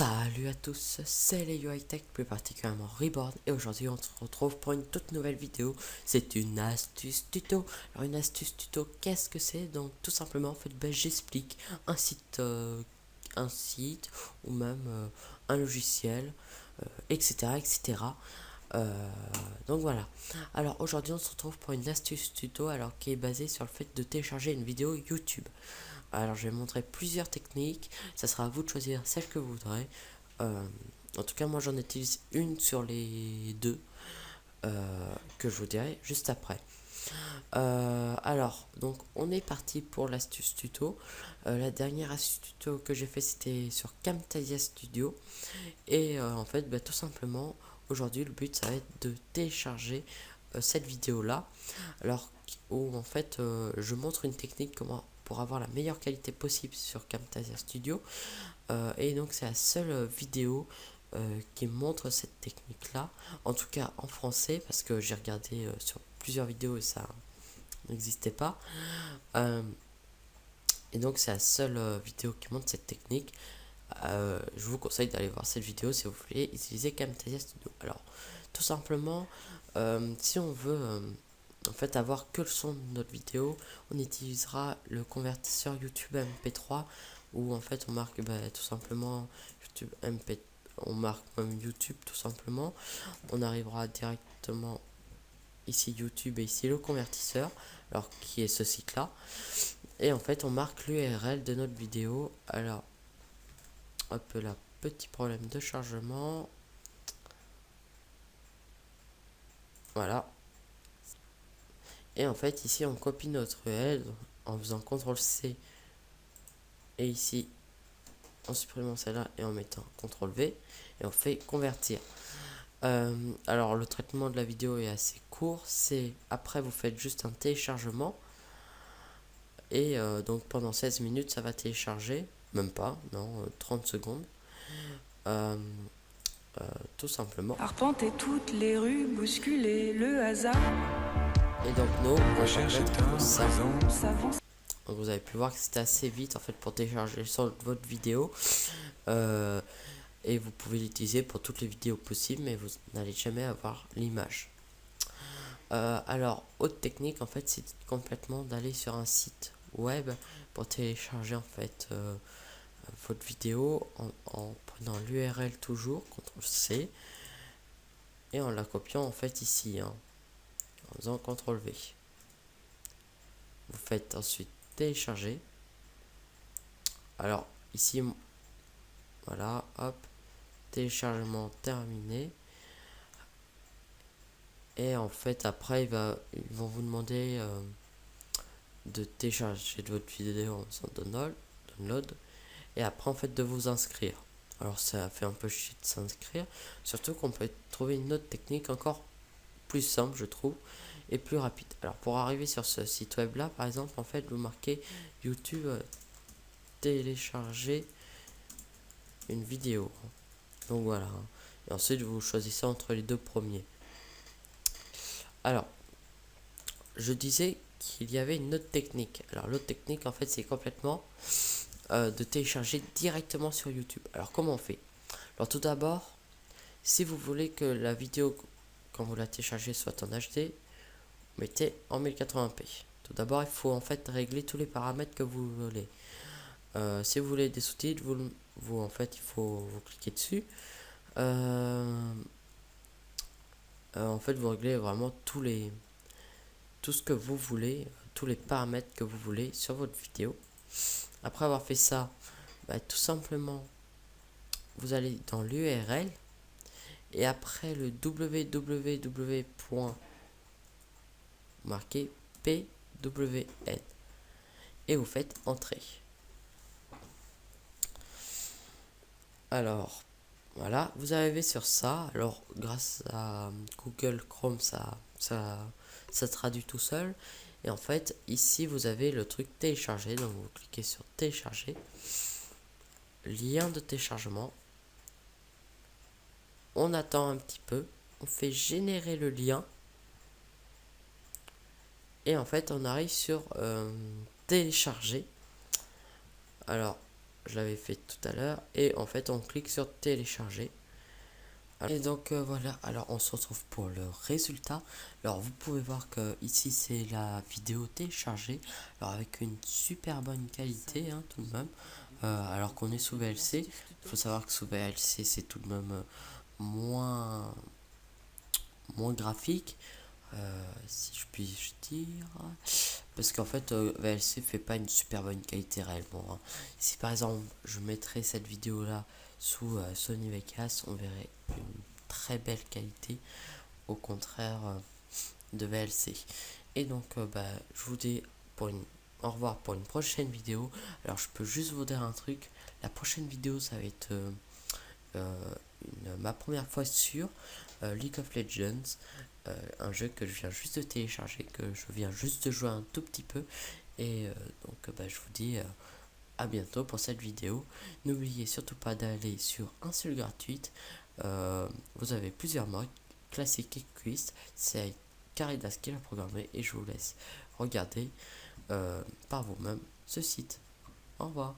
Salut à tous, c'est les Hightech, plus particulièrement Reborn, et aujourd'hui on se retrouve pour une toute nouvelle vidéo. C'est une astuce tuto. Alors une astuce tuto, qu'est-ce que c'est? Donc tout simplement en fait j'explique un site ou même un logiciel, etc. etc. Donc voilà. Alors aujourd'hui on se retrouve pour une astuce tuto alors qui est basée sur le fait de télécharger une vidéo YouTube. Alors je vais montrer plusieurs techniques, ça sera à vous de choisir celle que vous voudrez. Euh, En tout cas moi j'en utilise une sur les deux que je vous dirai juste après. Alors donc on est parti pour l'astuce tuto. La dernière astuce tuto que j'ai fait c'était sur Camtasia Studio. Et en fait tout simplement aujourd'hui le but ça va être de télécharger cette vidéo là. Alors où en fait je montre une technique comment pour avoir la meilleure qualité possible sur Camtasia Studio. Et donc c'est la seule vidéo qui montre cette technique là, en tout cas en français, parce que j'ai regardé sur plusieurs vidéos et ça n'existait pas. Euh, et donc c'est la seule vidéo qui montre cette technique. Je vous conseille d'aller voir cette vidéo si vous voulez utiliser Camtasia Studio. Alors tout simplement, si on veut en fait avoir que le son de notre vidéo, on utilisera le convertisseur YouTube MP3 où en fait on marque tout simplement YouTube MP, on marque même YouTube tout simplement. On arrivera directement ici YouTube et ici le convertisseur, alors qui est ce site là, et en fait on marque l'URL de notre vidéo. Alors hop là, petit problème de chargement, voilà. Et en fait ici on copie notre URL en faisant CTRL C, et ici en supprimant celle-là et en mettant CTRL V, et on fait convertir. Alors le traitement de la vidéo est assez court, c'est après vous faites juste un téléchargement, et donc pendant 16 minutes ça va télécharger, même pas, non, 30 secondes, euh, tout simplement. Arpenter toutes les rues, bousculer le hasard. Et donc nous, on va Recherche mettre ça. Savant. Donc vous avez pu voir que c'était assez vite en fait pour télécharger votre vidéo. Euh, et vous pouvez l'utiliser pour toutes les vidéos possibles, mais vous n'allez jamais avoir l'image. Alors, autre technique en fait, c'est complètement d'aller sur un site web pour télécharger en fait votre vidéo en prenant l'URL toujours, CTRL C, et en la copiant en fait ici, hein, en faisant CTRL V. Vous faites ensuite télécharger. Alors ici, voilà, hop, téléchargement terminé. Et en fait après ils vont vous demander de télécharger de votre vidéo en faisant download, et après en fait de vous inscrire. Alors ça fait un peu chier de s'inscrire, surtout qu'on peut trouver une autre technique encore plus simple je trouve et plus rapide. Alors pour arriver sur ce site web là par exemple, en fait vous marquez YouTube télécharger une vidéo, donc voilà, hein. Et ensuite vous choisissez entre les deux premiers. Alors je disais qu'il y avait une autre technique. Alors l'autre technique en fait c'est complètement de télécharger directement sur YouTube. Alors comment on fait? Alors tout d'abord, si vous voulez que la vidéo quand vous la téléchargez soit en HD, mettez en 1080p. Tout d'abord il faut en fait régler tous les paramètres que vous voulez. Si vous voulez des sous-titres, en fait il faut vous cliquer dessus. En fait vous réglez vraiment tout ce que vous voulez, tous les paramètres que vous voulez sur votre vidéo. Après avoir fait ça, tout simplement vous allez dans l'URL, et après le www. Marquez pwn, et vous faites entrer. Alors voilà, vous arrivez sur ça. Alors grâce à Google Chrome ça traduit tout seul. Et en fait ici vous avez le truc télécharger, donc vous cliquez sur télécharger, lien de téléchargement. On attend un petit peu, on fait générer le lien, et en fait on arrive sur télécharger. Alors je l'avais fait tout à l'heure, et en fait on clique sur télécharger. Et donc voilà, alors on se retrouve pour le résultat. Alors vous pouvez voir que ici c'est la vidéo téléchargée, alors avec une super bonne qualité hein, tout de même. Alors qu'on est sous VLC, il faut savoir que sous VLC c'est tout de même moins, moins graphique, si je puis dire. Parce qu'en fait VLC fait pas une super bonne qualité réellement. Hein. Si par exemple je mettrais cette vidéo là sous Sony Vegas, on verrait une très belle qualité au contraire de VLC. Et donc je vous dis pour une au revoir pour une prochaine vidéo. Alors je peux juste vous dire un truc, la prochaine vidéo ça va être ma première fois sur League of Legends, un jeu que je viens juste de télécharger, que je viens juste de jouer un tout petit peu. Et je vous dis à bientôt pour cette vidéo. N'oubliez surtout pas d'aller sur un seul gratuite. Vous avez plusieurs modes, classique et quiz. C'est Caridas qui l'a programmé et je vous laisse regarder par vous-même ce site. Au revoir.